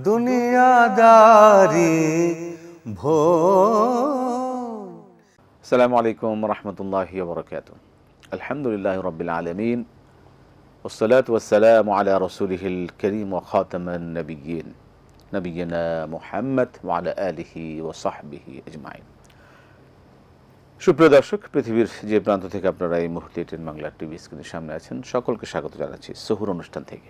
দুনিয়াদারি ভোর। আসসালামু আলাইকুম রহমতুল্লাহি ওয়া বারাকাতুহু। আলহামদুলিল্লাহি রাব্বিল আলামিন ওয়াসসালাতু ওয়াসসালামু আলা রাসূলিহিল কারীম ওয়া খাতামান নাবিয়্যিন নবিয়িনা মুহাম্মদ ওয়া আলা আলিহি ওয়া সাহবিহি আজমাইন। সুপ্রিয় দর্শক, পৃথিবীর যে প্রান্ত থেকে আপনারা এই মুহূর্তে টেন বাংলা টিভি স্ক্রিনের সামনে আছেন, সকলকে স্বাগত জানাচ্ছি সুহুর অনুষ্ঠান থেকে।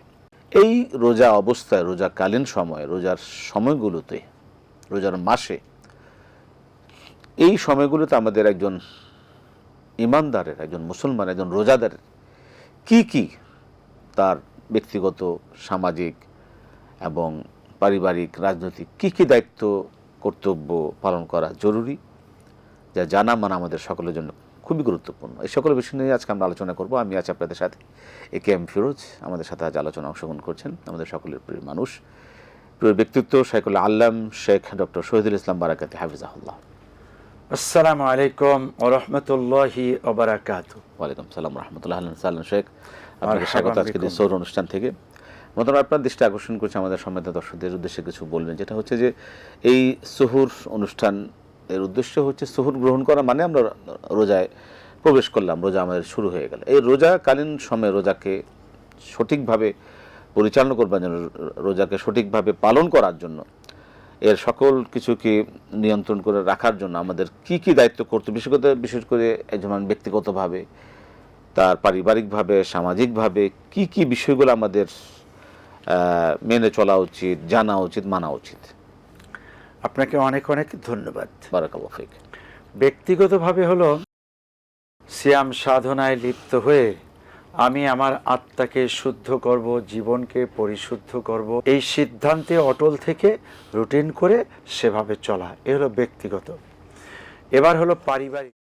এই রোজা অবস্থায়, রোজাকালীন সময়ে, রোজার সময়গুলোতে, রোজার মাসে, এই সময়গুলোতে আমাদের একজন ইমানদারের, একজন মুসলমান, একজন রোজাদারের কি কি তার ব্যক্তিগত, সামাজিক এবং পারিবারিক, রাজনৈতিক কি কি দায়িত্ব, কর্তব্য পালন করা জরুরি, যা জানা মানা আমাদের সকলের জন্য খুবই গুরুত্বপূর্ণ। এই সকল বিষয় নিয়ে আজকে আমরা আলোচনা করব। আমি আছি আপনাদের সাথে একেএম ফিরোজ। আমাদের সাথে আজ আলোচনা অংশগ্রহণ করছেন আমাদের সকলের প্রিয় মানুষ, প্রিয় ব্যক্তিত্ব শাইখুল আল্লাম শেখ ডক্টর শহীদুল ইসলাম বারাকাতি হাফিজাহুল্লাহ। আসসালামু আলাইকুম ওয়া রাহমাতুল্লাহি ওয়া বারাকাতুহু। ওয়ালাইকুম সালাম রাহমাতুল্লাহ। সালাম শেখ, আপনাকে স্বাগত আজকের এই সৌর অনুষ্ঠান থেকে। মতন আপনার দৃষ্টি আকর্ষণ করছে আমাদের সম্মানিত দর্শকদের উদ্দেশ্যে কিছু বলবেন, যেটা হচ্ছে যে এই সুহুর অনুষ্ঠান এর উদ্দেশ্য হচ্ছে সুহুর গ্রহণ করা, মানে আমরা রোজায় প্রবেশ করলাম, রোজা আমাদের শুরু হয়ে গেল। এই রোজাকালীন সময়ে রোজাকে সঠিকভাবে পরিচালনা করবার জন্য, রোজাকে সঠিকভাবে পালন করার জন্য, এর সকল কিছুকে নিয়ন্ত্রণ করে রাখার জন্য আমাদের কি কি দায়িত্ব করতে, বিশেষ করে একজন ব্যক্তিগতভাবে, তার পারিবারিকভাবে, সামাজিকভাবে কি কি বিষয়গুলো আমাদের মেনে চলা উচিত, জানা উচিত, মানা উচিত। আপনাকে অনেক অনেক ধন্যবাদ। বারাকাল্লাহু ফিক। ব্যক্তিগতভাবে হলো সিয়াম সাধনায় লিপ্ত হয়ে আমি আমার আত্মাকে শুদ্ধ করব, জীবনকে পরিশুদ্ধ করব, এই সিদ্ধান্তে অটল থেকে রুটিন করে সেভাবে চলা, এ হলো ব্যক্তিগত। এবার হলো পারিবারিক।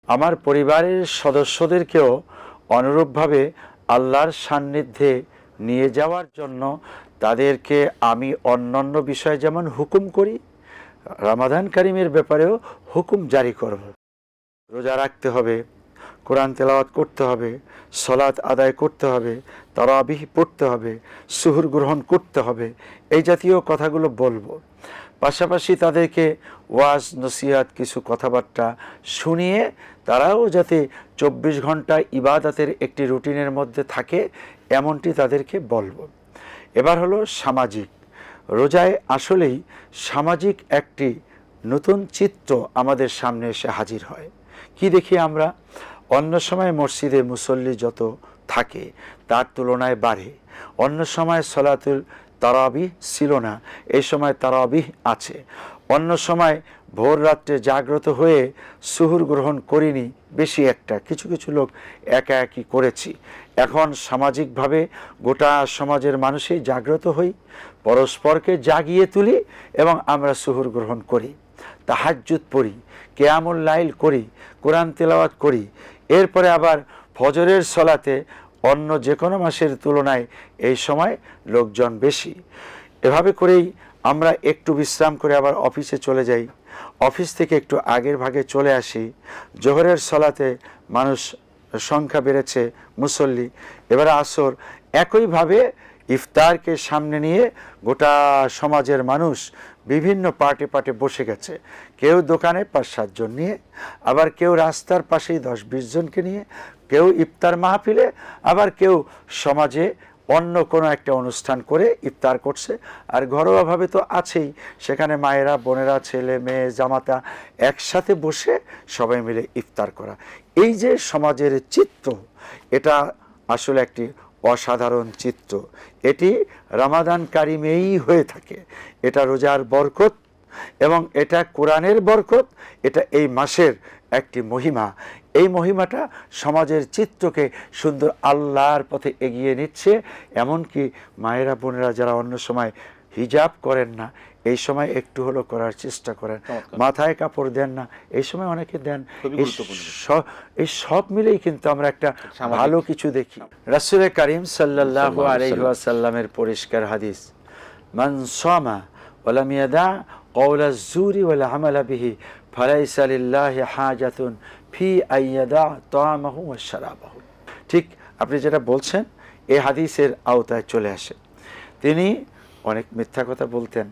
আমার পরিবারের সদস্যদেরকেও অনুরূপভাবে আল্লাহর সান্নিধ্যে নিয়ে যাওয়ার জন্য তাদেরকে আমি অন্যান্য বিষয়ে যেমন হুকুম করি, রমাদান কারিমের ব্যাপারেও হুকুম জারি করব। রোজা রাখতে হবে, কোরআন তেলাওয়াত করতে হবে, সলাত আদায় করতে হবে, তারাবিহ পড়তে হবে, সুহুর গ্রহণ করতে হবে, এই জাতীয় কথাগুলো বলবো। পাশাপাশি তাদেরকে ওয়াজ নসিহাত কিছু কথাবার্তা শুনিয়ে তারাও যাতে 24 ঘন্টা ইবাদতের একটি রুটিনের মধ্যে থাকে, এমনটি তাদেরকে বলবো। এবার হলো সামাজিক। রোজায় আসলেই সামাজিক একটি নতুন চিত্র আমাদের সামনে এসে হাজির হয়। কি দেখি আমরা? অন্য সময় মসজিদে মুসল্লি যত থাকে তার তুলনায় বাড়ে। অন্য সময় সলাতুল তারাবিহ ছিল না, এই সময় তারাবিহ আছে। অন্য সময় ভোর রাত্রে জাগ্রত হয়ে সুহুর গ্রহণ করিনি বেশি একটা, কিছু কিছু লোক একা একই করেছি। এখন সামাজিকভাবে গোটা সমাজের মানুষই জাগ্রত হই, পরস্পরকে জাগিয়ে তুলি এবং আমরা সুহুর গ্রহণ করি, তাহাজ্জুদ পড়ি, কিয়ামুল লাইল করি, কোরআন তেলাওয়াত করি। এরপরে আবার ফজরের সলাতে অন্য যে কোনো মাসের তুলনায় এই সময় লোকজন বেশি। এভাবে করেই আমরা একটু বিশ্রাম করে আবার অফিসে চলে যাই, অফিস থেকে একটু আগের ভাগে চলে আসি। জোহরের সলাতে মানুষ সংখ্যা বেড়েছে, মুসল্লি। এবারে আসর, একইভাবে ইফতারকে সামনে নিয়ে গোটা সমাজের মানুষ বিভিন্ন পার্টে পার্টে বসে গেছে। কেউ দোকানে 5-7 জন নিয়ে, আবার কেউ রাস্তার পাশেই 10-20 জনকে নিয়ে, কেউ ইফতার মাহফিলে, আবার কেউ সমাজে অন্য কোনো একটা অনুষ্ঠান করে ইফতার করছে। আর ঘরোয়াভাবে তো আছেই, সেখানে মায়েরা, বোনেরা, ছেলে মেয়ে, জামাতা একসাথে বসে সবাই মিলে ইফতার করা। এই যে সমাজের চিত্র, এটা আসলে একটি অসাধারণ চিত্র। এটি রমাদান কারিমেই হয়ে থাকে। এটা রোজার বরকত এবং এটা কোরআনের বরকত, এটা এই মাসের একটি মহিমা। এই মহিমাটা সমাজের চিত্রকে সুন্দর আল্লাহর পথে এগিয়ে নিচ্ছে। এমনকি মায়েরা, বোনেরা যারা অন্য সময় হিজাব করেন না, এই সময় একটু হলো করার চেষ্টা করেন, মাথায় কাপড় দেন না, এই সময় অনেকে দেন। এই সব মিলেই কিন্তু আমরা একটা ভালো কিছু দেখি। রাসূল কারীম সাল্লাল্লাহু আলাইহি ওয়াসাল্লামের পরিষ্কার হাদিস, মান সামা ওয়া লাম ইয়াদা কওলা যুরি ওয়াল আমালা বিহি ফালাইসা লিল্লাহি হাজাতুন ফি আইয়াদা তাআমাহু ওয়া শারাবাহু। ঠিক আপনি যেটা বলছেন এই হাদিসের আওতায় চলে আসে। তিনি অনেক মিথ্যা কথা বলতেন।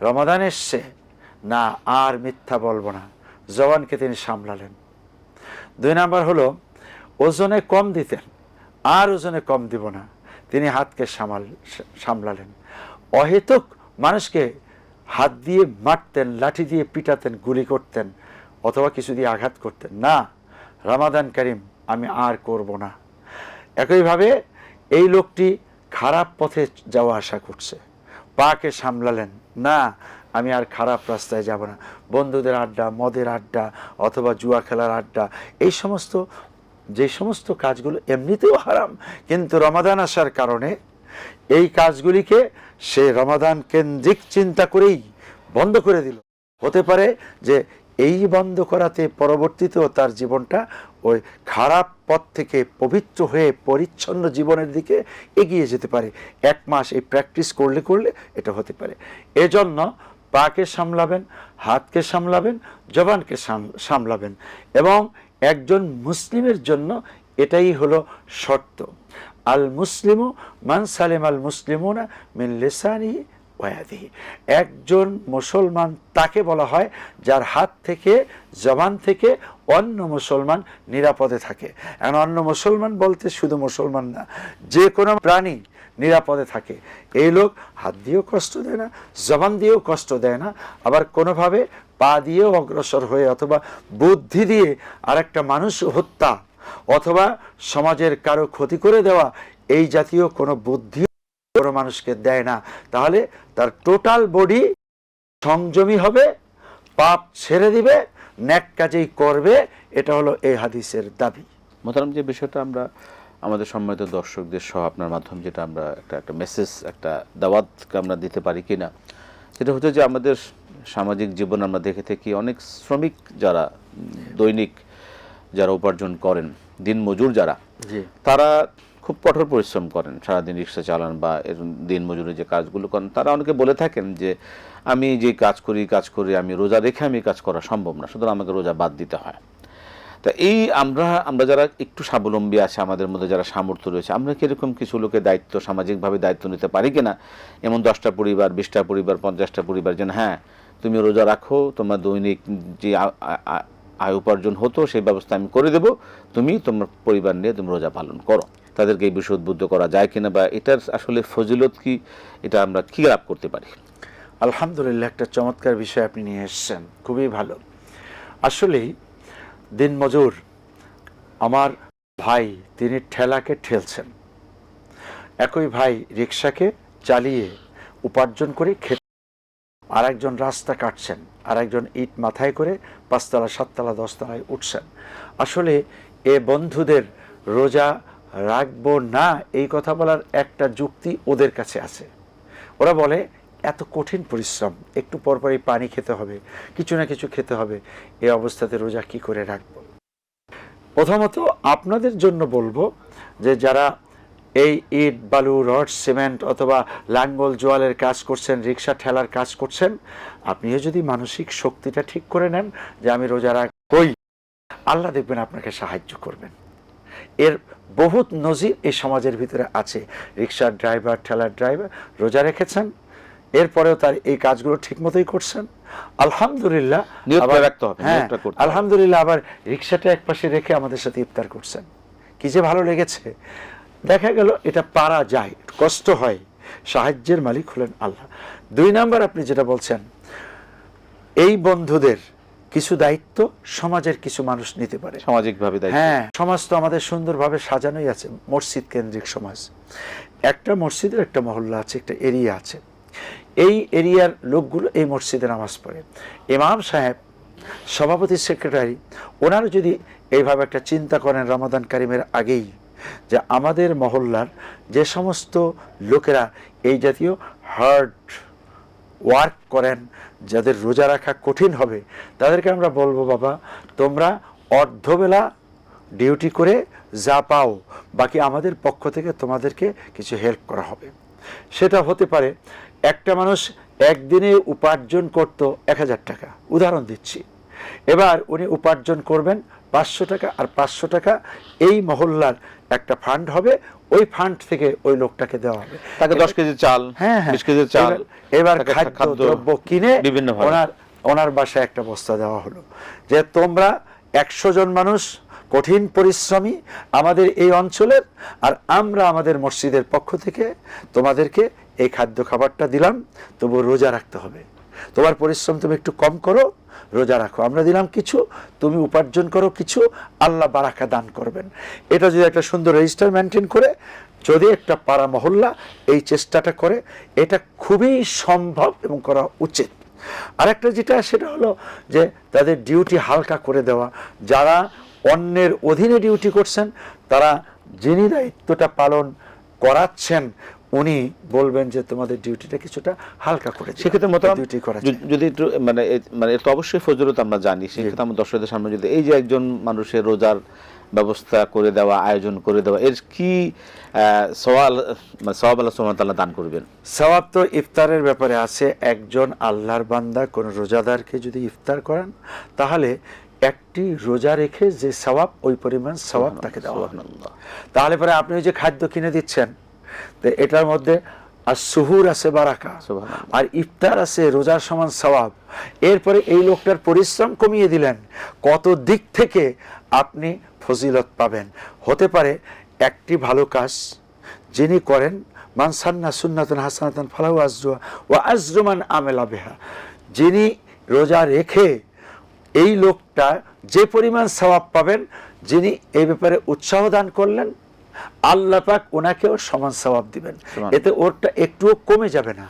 রমাদান এসছে, না আর মিথ্যা বলবো না, জবানকে তিনি সামলালেন। 2 নাম্বার হলো ওজনে কম দিতেন, আর ওজনে কম দিব না, তিনি হাতকে সামলালেন। অহেতুক মানুষকে হাত দিয়ে মারতেন, লাঠি দিয়ে পিটাতেন, গুলি করতেন অথবা কিছু দিয়ে আঘাত করতেন না, রমাদান কারিম আমি আর করব না। একইভাবে এই লোকটি খারাপ পথে যাওয়া আসা করছে, পাকে সামলালেন, না আমি আর খারাপ রাস্তায় যাব না। বন্ধুদের আড্ডা, মদের আড্ডা অথবা জুয়া খেলার আড্ডা, এই সমস্ত যে সমস্ত কাজগুলো এমনিতেও হারাম, কিন্তু রমাদান আসার কারণে এই কাজগুলিকে সে রমাদান কেন্দ্রিক চিন্তা করেই বন্ধ করে দিল। হতে পারে যে এই বন্ধ করাতে পরবর্তীতেও তার জীবনটা ওই খারাপ পথ থেকে পবিত্র হয়ে পরিচ্ছন্ন জীবনের দিকে এগিয়ে যেতে পারে। 1 মাস এই প্র্যাকটিস করলে করলে এটা হতে পারে। এজন্য পাকে সামলাবেন, হাতকে সামলাবেন, জবানকে সামলাবেন, এবং একজন মুসলিমের জন্য এটাই হলো শর্ত। আল মুসলিমু মান সালিম আল মুসলিমুনা মিন লিসানিহি ওয়া ইয়াদিহি। একজন মুসলমান তাকে বলা হয় যার হাত থেকে, জবান থেকে অন্য মুসলমান নিরাপদে থাকে। এখন অন্য মুসলমান বলতে শুধু মুসলমান না, যে কোনো প্রাণী নিরাপদে থাকে। এই লোক হাত দিয়েও কষ্ট দেয় না, জবান দিয়েও কষ্ট দেয় না, আবার কোনোভাবে পা দিয়েও অগ্রসর হয়ে অথবা বুদ্ধি দিয়ে আরেকটা মানুষ হত্যা অথবা সমাজের কারো ক্ষতি করে দেওয়া, এই জাতীয় কোনো বুদ্ধি কোনো মানুষকে দেয় না। তাহলে তার টোটাল বডি সংযমী হবে, পাপ ছেড়ে দিবে, নেক কাজেই করবে। এটা হলো এই হাদিসের দাবি। মোহতারাম, যে বিষয়টা আমরা আমাদের সম্মানিত দর্শকদের সহ আপনার মাধ্যমে যেটা আমরা একটা মেসেজ, একটা দাওয়াতকে আমরা দিতে পারি কিনা, সেটা হচ্ছে যে আমাদের সামাজিক জীবন আমরা দেখে থাকি অনেক শ্রমিক যারা দৈনিক যারা উপার্জন করেন, দিন মজুর যারা, তারা খুব কঠোর পরিশ্রম করেন, সারাদিন রিক্সা চালান বা এর দিন মজুরি যে কাজগুলো করেন। তারা অনেকে বলে থাকেন যে আমি যে কাজ করি আমি রোজা রেখে আমি কাজ করা সম্ভব না, সুতরাং আমাকে রোজা বাদ দিতে হয়। তা এই আমরা যারা একটু স্বাবলম্বী আছে, আমাদের মধ্যে যারা সামর্থ্য রয়েছে, আমরা কি এরকম কিছু লোকের দায়িত্ব, সামাজিকভাবে দায়িত্ব নিতে পারি কিনা? এমন 10টা পরিবার, 20টা পরিবার, 50টা পরিবার যেন হ্যাঁ তুমি রোজা রাখো, তোমার দৈনিক যে আয় উপার্জন হতো সেই ব্যবস্থা আমি করে দেব, তুমি তোমার পরিবার নিয়ে তুমি রোজা পালন করো। তাদেরকে এই বিষয়ে উদ্বুদ্ধ করা যায় কিনা, বা এটার আসলে ফজিলত কি, এটা আমরা কি লাভ করতে পারি? আলহামদুলিল্লাহ, একটা চমৎকার বিষয় আপনি নিয়ে এসেছেন, খুবই ভালো। আসলেই দিনমজুর আমার ভাই, তিনি ঠেলাকে ঠেলছেন, একই ভাই রিক্সাকে চালিয়ে উপার্জন করে খেতে, আর একজন রাস্তা কাটছেন, আর একজন ইট মাথায় করে 5 তলা 7 তলা 10 তলায় উঠছেন। আসলে এ বন্ধুদের রোজা রাখবো না এই কথা বলার একটা যুক্তি ওদের কাছে আছে। ওরা বলে এত কঠিন পরিশ্রম, একটু পরপরই পানি খেতে হবে, কিছু না কিছু খেতে হবে, এই অবস্থাতে রোজা কি করে রাখবো? প্রথমত আপনাদের জন্য বলবো যে যারা এই ইট, বালু, রড, সিমেন্ট অথবা লাঙ্গল জোয়ালের কাজ করছেন, রিক্সা ঠেলার কাজ করছেন, আপনিও যদি মানসিক শক্তিটা ঠিক করে নেন যে আমি রোজা রাখবই, আল্লাহ দেখবেন আপনাকে সাহায্য করবেন। এর বহুত নজির এই সমাজের ভিতরে আছে। রিক্সার ড্রাইভার, ঠেলার ড্রাইভার রোজা রেখেছেন, এরপরেও তার এই কাজগুলো ঠিক মতোই করছেন, আলহামদুলিল্লাহ। হ্যাঁ, আলহামদুলিল্লাহ, আবার রিক্সাটা একপাশে রেখে আমাদের সাথে ইফতার করছেন। কি যে ভালো লেগেছে। দেখা গেল এটা পারা যায়, কষ্ট হয়, সাহায্যের মালিক হলেন আল্লাহ। 2 নাম্বার, আপনি যেটা বলছেন, এই বন্ধুদের কিছু দায়িত্ব সমাজের কিছু মানুষ নিতে পারে, সামাজিকভাবে দায়িত্ব। হ্যাঁ, সমাজ তো আমাদের সুন্দরভাবে সাজানোই আছে, মসজিদ কেন্দ্রিক সমাজ। একটা মসজিদের একটা মহল্লা আছে, একটা এরিয়া আছে, এই এরিয়ার লোকগুলো এই মসজিদে নামাজ পড়ে। ইমাম সাহেব, সভাপতি, সেক্রেটারি, ওনারা যদি এইভাবে একটা চিন্তা করেন রমাদান কারিমের আগেই যে আমাদের মহল্লার যে সমস্ত লোকেরা এই জাতীয় হার্ড ওয়ার্ক করেন, যাদের রোজা রাখা কঠিন হবে, তাদেরকে আমরা বলবো বাবা তোমরা অর্ধবেলা ডিউটি করে যা পাও, বাকি আমাদের পক্ষ থেকে তোমাদেরকে কিছু হেল্প করা হবে। সেটা হতে পারে একটা মানুষ একদিনে উপার্জন করত 1000 টাকা, উদাহরণ দিচ্ছি, এবার উনি উপার্জন করবেন 500 টাকা, আর 500 টাকা এই মহল্লার একটা ফান্ড হবে, ওই ফান্ড থেকে ওই লোকটাকে দেওয়া হবে। তাকে 10 কেজি চাল, হ্যাঁ হ্যাঁ 20 কেজি চাল, এবার তাকে খাদ্য দ্রব্য কিনে বিভিন্নভাবে ওনার বাসায় একটা বস্তা দেওয়া হলো, যে তোমরা 100 জন মানুষ কঠিন পরিশ্রমী আমাদের এই অঞ্চলের, আর আমরা আমাদের মসজিদের পক্ষ থেকে তোমাদেরকে এই খাদ্য খাবারটা দিলাম, তবু রোজা রাখতে হবে, তোমার পরিশ্রম তুমি একটু কম করো, রোজা রাখো, আমরা দিলাম কিছু, তুমি উপার্জন করো কিছু, আল্লাহ বারাকা দান করবেন। এটা যদি একটা সুন্দর রেজিস্টার মেনটেন করে যদি একটা পাড়া মহল্লা এই চেষ্টাটা করে, এটা খুবই সম্ভব এবং করা উচিত। আরেকটা যেটা, সেটা হলো যে তাদের ডিউটি হালকা করে দেওয়া, যারা অন্যের অধীনে ডিউটি করছেন, তারা যিনি দায়িত্বটা পালন করাচ্ছেন উনি বলবেন যে তোমাদের ডিউটিটা কিছুটা হালকা করে দিন। সেক্ষেত্রে মোতারাম ডিউটি করা যদি একটু মানে এর তো অবশ্যই ফজিলত আমরা জানি, সেক্ষেত্রে আমরা দর্শকদের সামনে যদি এই যে একজন মানুষের রোজার ব্যবস্থা করে দেওয়া, আয়োজন করে দেওয়া, এর কি সওয়াব আল্লাহ সুবহানাহু ওয়া তাআলা দান করবেন? সওয়াব তো ইফতারের ব্যাপারে আছে। একজন আল্লাহর বান্দা কোন রোজাদারকে যদি ইফতার করান, তাহলে একটি রোজা রেখে যে সওয়াব, ওই পরিমাণ সওয়াব তাকে দেওয়া হবে। তাহলে পরে আপনি ওই যে খাদ্য কিনে দিচ্ছেন, তো এটার মধ্যে আর সুহুর আছে বারাকা, আর ইফতার আছে রোজার সমান সওয়াব। এরপরে এই লোকটার পরিশ্রম কমিয়ে দিলেন, কত দিক থেকে আপনি ফজিলত পাবেন। হতে পারে একটি ভালো কাজ যিনি করেন, মান সান্না সুন্নাতান হাসানাতান ফালাহু আজরুহা ওয়া আজরু মান আমিলা বিহা, যিনি রোজা রেখে এই লোকটা যে পরিমাণ সওয়াব পাবেন, যিনি এই ব্যাপারে উৎসাহ দান করলেন, আল্লাহ পাক ওনাকেও সমান সওয়াব দিবেন, এতে ওরটা একটুও কমে যাবে না।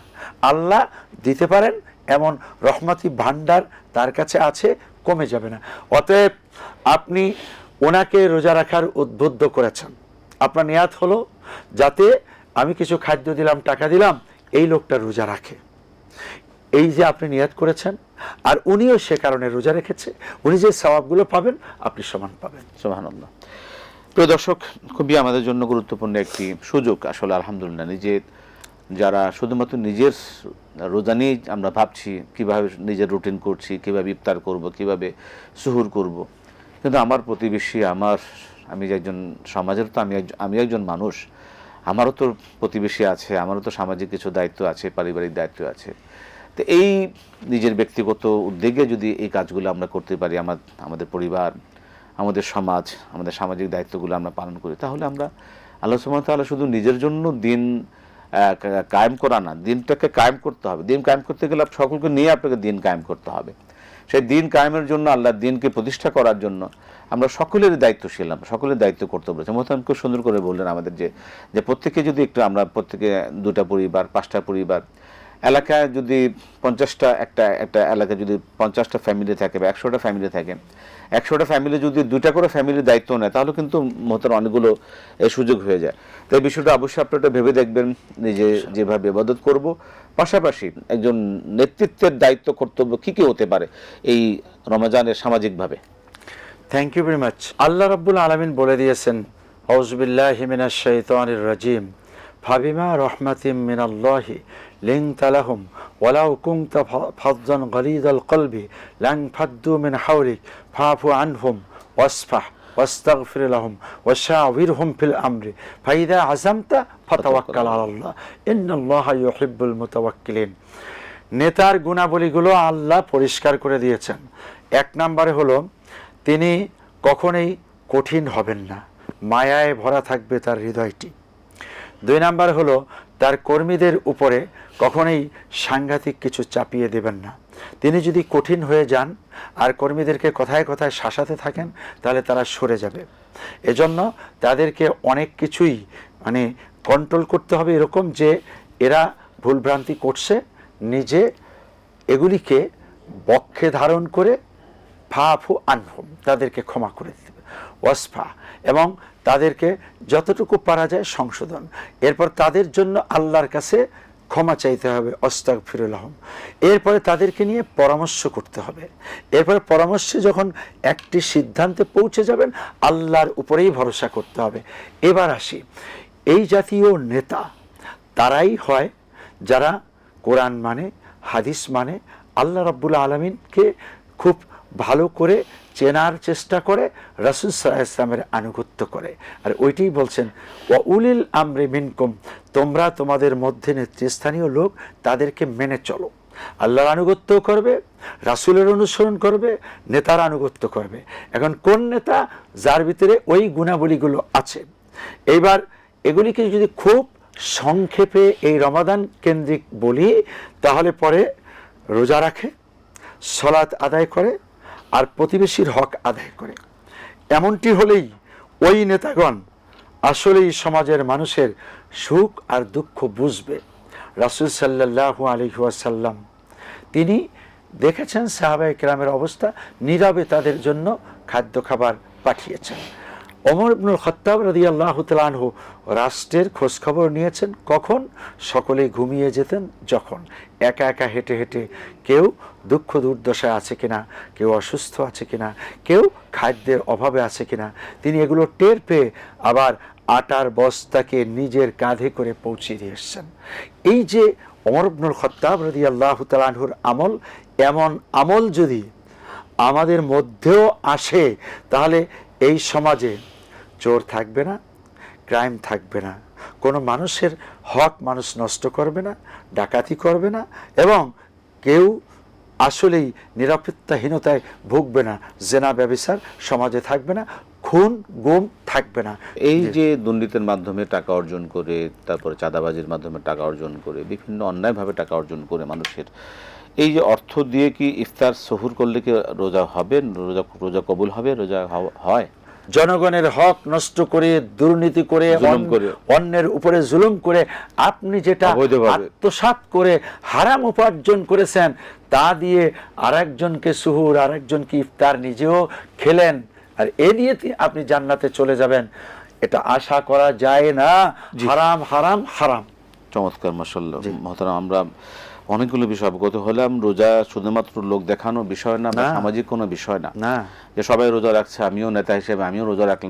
আল্লাহ দিতে পারেন এমন রহমতি ভান্ডার তার কাছে আছে, কমে যাবে না। অতএব আপনি ওনাকে রোজা রাখার উদ্বুদ্ধ করেছেন, আপনার নিয়াত হলো যাতে আমি কিছু খাদ্য দিলাম, টাকা দিলাম, এই লোকটা রোজা রাখে, এই যে আপনি নিয়াত করেছেন, আর উনিও সে কারণে রোজা রেখেছে, উনি যে সওয়াবগুলো পাবেন আপনি সমান পাবেন। সুবহানাল্লাহ। প্রিয় দর্শক, খুবই আমাদের জন্য গুরুত্বপূর্ণ একটি সুযোগ আসলে, আলহামদুলিল্লাহ। নিজের যারা শুধুমাত্র নিজের রোজা নিয়ে আমরা ভাবছি কিভাবে নিজের রুটিন করছি, কিভাবে ইফতার করব, কিভাবে সুহুর করব, কিন্তু আমার প্রতিবেশী, আমি যে একজন সমাজের, তো আমি একজন মানুষ, আমারও তো প্রতিবেশী আছে, আমারও তো সামাজিক কিছু দায়িত্ব আছে, পারিবারিক দায়িত্ব আছে। তো এই নিজের ব্যক্তিগত উদ্যোগে যদি এই কাজগুলো আমরা করতে পারি, আমাদের পরিবার, আমাদের সমাজ, আমাদের সামাজিক দায়িত্বগুলো আমরা পালন করি, তাহলে আমরা আল্লাহ সুবহানাহু ওয়া তাআলা শুধু নিজের জন্য দিন কায়েম করা না, দিনটাকে কায়েম করতে হবে। দিন কায়েম করতে গেলে সকলকে নিয়ে আপনাকে দিন কায়েম করতে হবে। সেই দিন কায়েমের জন্য, আল্লাহর দিনকে প্রতিষ্ঠা করার জন্য আমরা সকলের দায়িত্বশীল, সকলের দায়িত্ব করতে বলেছে। মোহতারাম খুব সুন্দর করে বললেন আমাদের যে প্রত্যেকে যদি একটু, আমরা প্রত্যেকে 2টা পরিবার, 5টা পরিবার, এলাকায় যদি 50টা, একটা এলাকায় যদি 50টা ফ্যামিলি থাকে বা 100টা ফ্যামিলি থাকে, 100টা ফ্যামিলি যদি 2টা করে ফ্যামিলির দায়িত্ব নেয়, তাহলে কিন্তু মোহতারাম অনেকগুলো সুযোগ হয়ে যায়। তো এই বিষয়টা অবশ্যই আপনারা ভেবে দেখবেন, নিজে যেভাবে ইবাদত করব, পাশাপাশি একজন নেতৃত্বের দায়িত্ব, কর্তব্য কি কি হতে পারে এই রমজানের সামাজিকভাবে। Thank you very much. আল্লাহ রাব্বুল আলামিন বলে দিয়েছেন, আউযু বিল্লাহি মিনাশ শাইতানির রাজিম, ফাবিমা রাহমাতিম মিনাল্লাহি লিনতা লাহুম ওয়ালাউ কুনতা ফাযযান গালিযাল কলবি লান ফাদ্দু মিন হাওলিক ফাফু আনহুম ওয়াসফাহ ওয়াস্তাগফির লাহুম ওয়াশাওিরহুম ফিল আমরি ফাইদা আযামতা ফাতাওয়াক্কাল আলাল্লাহ ইন্নাল্লাহা ইউহিব্বুল মুতাওয়াক্কিলিন। নেতার গুণাবলীগুলো আল্লাহ পরিষ্কার করে দিয়েছেন। 1 নম্বরে হলো, তিনি কখনোই কঠিন হবেন না, মায়ায় ভরা থাকবে তার হৃদয়টি। 2 নম্বর হলো, তার কর্মীদের উপরে কখনোই সাংঘাতিক কিছু চাপিয়ে দেবেন না। তিনি যদি কঠিন হয়ে যান আর কর্মীদেরকে কথায় কথায় শাসাতে থাকেন, তাহলে তারা সরে যাবে। এজন্য তাদেরকে অনেক কিছুই কন্ট্রোল করতে হবে, এরকম যে এরা ভুলভ্রান্তি করছে, নিজে এগুলিকে বক্ষে ধারণ করে ফাফু আনহুম, তাদেরকে ক্ষমা করে দিতে, ওয়াসফা, এবং তাদেরকে যতটুকু পারা যায় সংশোধন। এরপর তাদের জন্য আল্লাহর কাছে ক্ষমা চাইতে হবে, আস্তাগফিরুল্লাহম। এরপরে তাদেরকে নিয়ে পরামর্শ করতে হবে। এরপরে পরামর্শে যখন একটি সিদ্ধান্তে পৌঁছে যাবেন, আল্লাহর উপরেই ভরসা করতে হবে। এবার আসি, এই জাতীয় নেতা তারাই হয় যারা কোরআন মানে, হাদিস মানে, আল্লাহ রাব্বুল আলামিনকে খুব ভালো করে চেনার চেষ্টা করে, রাসূল সাল্লাল্লাহু আলাইহি ওয়াসাল্লামের আনুগত্য করে। আর ওইটাই বলছেন, ওয়া উলিল আমরি মিনকুম, তোমরা তোমাদের মধ্যে নেতৃস্থানীয় লোক তাদেরকে মেনে চলো। আল্লাহর আনুগত্য করবে, রাসূলের অনুসরণ করবে, নেতার আনুগত্য করবে। এখন কোন নেতা যার ভিতরে ওই গুণাবলীগুলো আছে। এইবার এগুলিকে যদি খুব সংক্ষেপে এই রমাদান কেন্দ্রিক বলি, তাহলে পরে রোজা রাখে, সালাত আদায় করে, আর প্রতিবেশীর হক আদায় করে। এমনটি হলেই ওই নেতাগণ আসলেই সমাজের মানুষের সুখ আর দুঃখ বুঝবে। রাসূল সাল্লাল্লাহু আলাইহি ওয়াসাল্লাম তিনি দেখেছেন সাহাবায়ে কেরামের অবস্থা, নীরবে তাদের জন্য খাদ্য খাবার পাঠিয়েছেন। ওমর ইবনুল খাত্তাব রাদিয়াল্লাহু তাআলা আনহু রাষ্ট্রের খোঁজখবর নিয়েছেন। কখন? সকলে ঘুমিয়ে যেতেন যখন। একা একা হেঁটে হেঁটে কেউ দুঃখ দুর্দশায় আছে কিনা, কেউ অসুস্থ আছে কিনা, কেউ খাদ্যের অভাবে আছে কিনা, তিনি এগুলো টের পেয়ে আবার আটার বস্তাকে নিজের কাঁধে করে পৌঁছে দিয়ে এসছেন। এই যে ওমর ইবনুল খাত্তাব রাদিয়াল্লাহু তাআলা আনহুর আমল, এমন আমল যদি আমাদের মধ্যেও আসে, তাহলে এই সমাজে চোর থাকবে না, ক্রাইম থাকবে না, কোনো মানুষের হক মানুষ নষ্ট করবে না, ডাকাতি করবে না, এবং কেউ আসলেই নিরাপত্তাহীনতায় ভুগবে না, জেনা ব্যভিচার সমাজে থাকবে না, খুন গুম থাকবে না। এই যে দুর্নীতির মাধ্যমে টাকা অর্জন করে, তারপরে চাঁদাবাজির মাধ্যমে টাকা অর্জন করে, বিভিন্ন অন্যায়ভাবে টাকা অর্জন করে মানুষের, এই যে অর্থ দিয়ে কি ইফতার সহুর করলে কি রোজা হবে, রোজা কবুল হবে, রোজা হয়? জনগণের হক নষ্ট করে, দুর্নীতি করে, অন্যের উপরে জুলুম করে, আপনি যেটা আত্মসাৎ করে হারাম উপার্জন করেছেন, তা দিয়ে আরেকজনকে সুহুর, আরেকজনকে ইফতার নিজেও খেলেন, আর এ নিয়ে আপনি জান্নাতে চলে যাবেন, এটা আশা করা যায় না। হারাম হারাম হারাম। চমৎকার, মাশাআল্লাহ। মহতারাম, আমরা অনেকগুলো বিষয় অবগত হলাম। রোজা শুধুমাত্র লোক দেখানো বিষয় না, সামাজিক কোনো বিষয় না, যে সবাই রোজা রাখছে আমিও নেতা হিসেবে আমিও রোজা রাখলে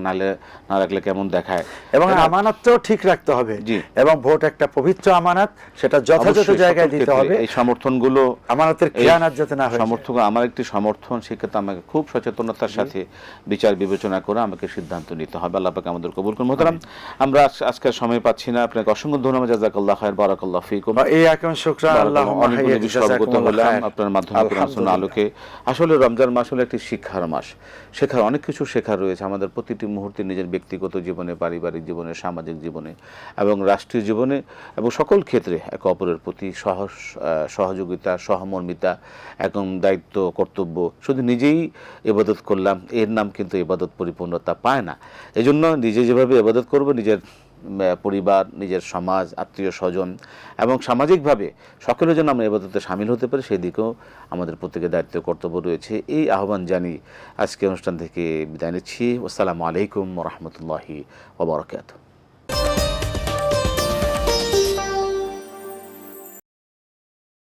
না রাখলে কেমন দেখায়। এবং আমানতটাও ঠিক রাখতে হবে, এবং ভোট একটা পবিত্র আমানত, সেটা যথাযথ জায়গায় দিতে হবে। এই সমর্থনগুলো, আমানতের খেয়ানত যাতে না হয়। সমর্থন আমার একটি সমর্থন, সেক্ষেত্রে আমাকে খুব সচেতনতার সাথে বিচার বিবেচনা করে আমাকে সিদ্ধান্ত নিতে হবে। আল্লাহ পাক আমাদের কবুল করুন। মহতারাম, আমরা আজকের সময় পাচ্ছি না, আপনাকে অসংখ্য ধন্যবাদ। জাযাকাল্লাহু খায়র, বারাকাল্লাহু ফিকুম। এই আকাম শুকরান, অনেকগুলো বিষয় অবগত হলাম আপনার মাধ্যমে, কোরআন সুন্নাহ আলোকে। আসলে রমজান মাস হলো একটি শিক্ষার মাস। শেখার অনেক কিছু শেখার রয়েছে আমাদের প্রতিটি মুহূর্তে, নিজের ব্যক্তিগত জীবনে, পারিবারিক জীবনে, সামাজিক জীবনে এবং রাষ্ট্রীয় জীবনে, এবং সকল ক্ষেত্রে একে অপরের প্রতি সহযোগিতা, সহমর্মিতা, এবং দায়িত্ব, কর্তব্য। শুধু নিজেই ইবাদত করলাম, এর নাম কিন্তু ইবাদত পরিপূর্ণতা পায় না। এজন্য নিজে যেভাবে ইবাদত করব, নিজের পরিবার, নিজের সমাজ, আত্মীয় স্বজন এবং সামাজিকভাবে সকলের জন্য আমরা ইবাদতে শামিল হতে পারি, সেই দিকেও আমাদের প্রত্যেকের দায়িত্ব, কর্তব্য রয়েছে। এই আহ্বান জানিয়ে আজকে অনুষ্ঠান থেকে বিদায় নিচ্ছি। আসসালামু আলাইকুম ওয়া রাহমাতুল্লাহি ওয়া বারাকাতুহু।